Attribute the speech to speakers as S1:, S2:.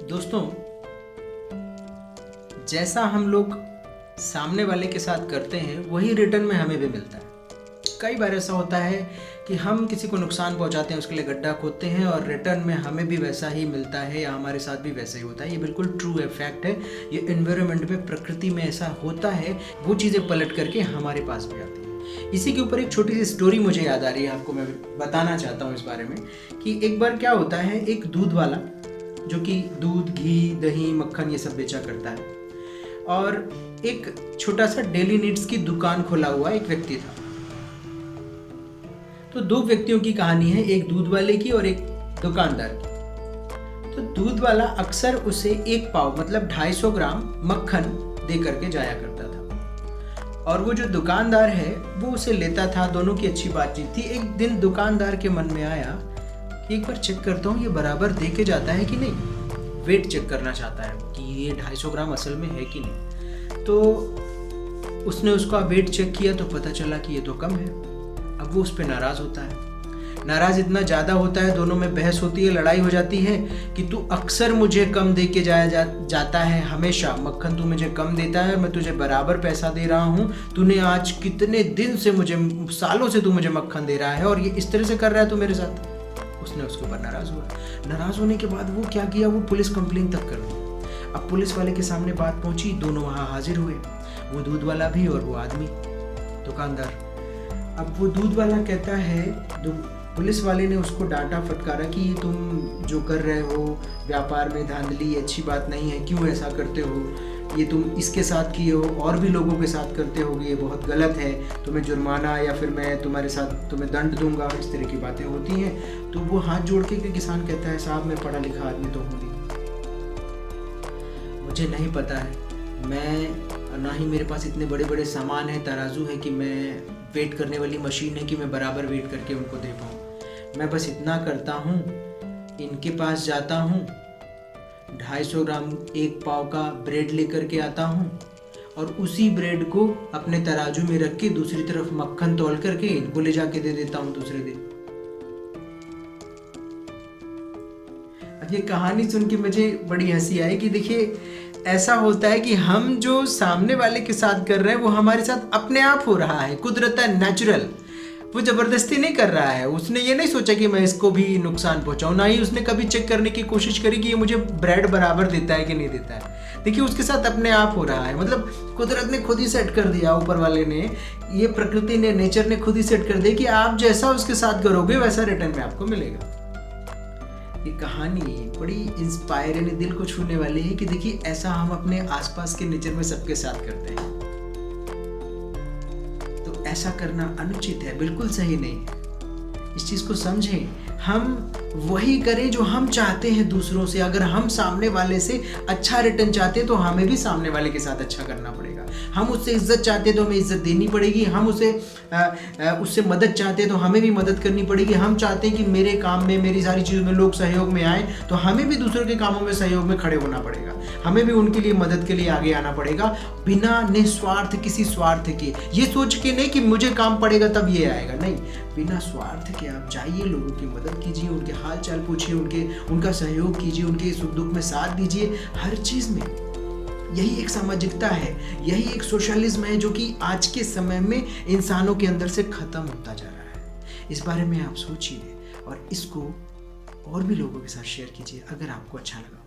S1: दोस्तों, जैसा हम लोग सामने वाले के साथ करते हैं वही रिटर्न में हमें भी मिलता है। कई बार ऐसा होता है कि हम किसी को नुकसान पहुंचाते हैं, उसके लिए गड्ढा खोदते हैं और रिटर्न में हमें भी वैसा ही मिलता है या हमारे साथ भी वैसा ही होता है। ये बिल्कुल ट्रू है, फैक्ट है। ये एनवायरनमेंट में, प्रकृति में ऐसा होता है। वो चीज़ें पलट करके हमारे पास भी आती हैं। इसी के ऊपर एक छोटी सी स्टोरी मुझे याद आ रही है, आपको मैं बताना चाहता हूँ इस बारे में कि एक बार क्या होता है, एक दूध वाला जो कि दूध, घी, दही, मक्खन ये सब बेचा करता है और एक छोटा सा डेली नीड्स की दुकान खोला हुआ एक व्यक्ति था। तो दो व्यक्तियों की कहानी है, एक दूध वाले की और एक दुकानदार की। तो दूध वाला अक्सर उसे एक पाव मतलब 250 ग्राम मक्खन दे करके जाया करता था और वो जो दुकानदार है वो उसे लेता था। दोनों की अच्छी बातचीत थी। एक दिन दुकानदार के मन में आया कि एक बार चेक करता हूँ ये बराबर दे के जाता है कि नहीं। वेट चेक करना चाहता है कि ये 250 ग्राम असल में है कि नहीं। तो उसने उसका वेट चेक किया तो पता चला कि ये तो कम है। अब वो उस पर नाराज़ होता है। नाराज़ इतना ज़्यादा होता है, दोनों में बहस होती है, लड़ाई हो जाती है कि तू अक्सर मुझे कम दे के जाता है, हमेशा मक्खन तू मुझे कम देता है, मैं तुझे बराबर पैसा दे रहा हूँ। तूने आज कितने दिन से मुझे, सालों से तू मुझे मक्खन दे रहा है और ये इस तरह से कर रहा है तू मेरे साथ। उसने उसके ऊपर नाराज़ हुआ। नाराज़ होने के बाद वो क्या किया, वो पुलिस कंप्लेन तक कर दी। अब पुलिस वाले के सामने बात पहुंची, दोनों वहाँ हाजिर हुए, वो दूध वाला भी और वो आदमी दुकानदार। अब वो दूध वाला कहता है, पुलिस वाले ने उसको डांटा फटकारा कि ये तुम जो कर रहे हो व्यापार में धांधली, अच्छी बात नहीं है, क्यों ऐसा करते हो, ये तुम इसके साथ किए हो और भी लोगों के साथ करते होगे, ये बहुत गलत है, तुम्हें जुर्माना या फिर मैं तुम्हारे साथ तुम्हें दंड दूंगा, इस तरह की बातें होती हैं। तो वो हाथ जोड़ के किसान कहता है, साहब मैं पढ़ा लिखा आदमी तो हूँ नहीं, मुझे नहीं पता है, मैं ना ही मेरे पास इतने बड़े बड़े सामान है, तराजू है कि मैं वेट करने वाली मशीन है कि मैं बराबर वेट करके उनको दे पाऊँ। मैं बस इतना करता हूँ, इनके पास जाता हूँ, 250 ग्राम एक पाव का ब्रेड लेकर के आता हूँ और उसी ब्रेड को अपने तराजू में रख के दूसरी तरफ मक्खन तौल करके इनको ले जाके दे देता हूँ दूसरे दिन। अब ये कहानी सुन के मुझे बड़ी हंसी आई कि देखिए ऐसा होता है कि हम जो सामने वाले के साथ कर रहे हैं वो हमारे साथ अपने आप हो रहा है, कुदरतन, नेचुरल। वो जबरदस्ती नहीं कर रहा है। उसने ये नहीं सोचा कि मैं इसको भी नुकसान पहुंचाऊं, ना ही उसने कभी चेक करने की कोशिश करी कि ये मुझे ब्रेड बराबर देता है कि नहीं देता है। देखिए उसके साथ अपने आप हो रहा है, मतलब कुदरत ने खुद ही सेट कर दिया, ऊपर वाले ने, ये प्रकृति ने, नेचर ने खुद ही सेट कर दिया कि आप जैसा उसके साथ करोगे वैसा रिटर्न में आपको मिलेगा। ये कहानी बड़ी इंस्पायर यानी दिल को छूने वाली है कि देखिए ऐसा हम अपने आसपास के नेचर में सबके साथ करते हैं। तो ऐसा करना अनुचित है, बिल्कुल सही नहीं है। इस चीज को समझें, हम वही करें जो हम चाहते हैं दूसरों से। अगर हम सामने वाले से अच्छा रिटर्न चाहते हैं तो हमें भी सामने वाले के साथ अच्छा करना पड़ेगा। हम उससे इज्जत चाहते हैं तो हमें इज्जत देनी पड़ेगी। हम उससे मदद चाहते हैं तो हमें भी मदद करनी पड़ेगी। हम चाहते हैं कि मेरे काम में, मेरी सारी चीज़ों में लोग सहयोग में आए तो हमें भी दूसरों के कामों में सहयोग में खड़े होना पड़ेगा। हमें भी उनके लिए, मदद के लिए आगे आना पड़ेगा, बिना निस्वार्थ किसी स्वार्थ के। ये सोच के नहीं कि मुझे काम पड़ेगा तब ये आएगा, नहीं, बिना स्वार्थ के आप जाइए, लोगों की मदद कीजिए, उनके हाल चाल पूछिए, उनका सहयोग कीजिए, उनके सुख दुख में साथ दीजिए, हर चीज़ में। यही एक सामाजिकता है, यही एक सोशलिज्म है जो कि आज के समय में इंसानों के अंदर से खत्म होता जा रहा है। इस बारे में आप सोचिए और इसको और भी लोगों के साथ शेयर कीजिए अगर आपको अच्छा लगा।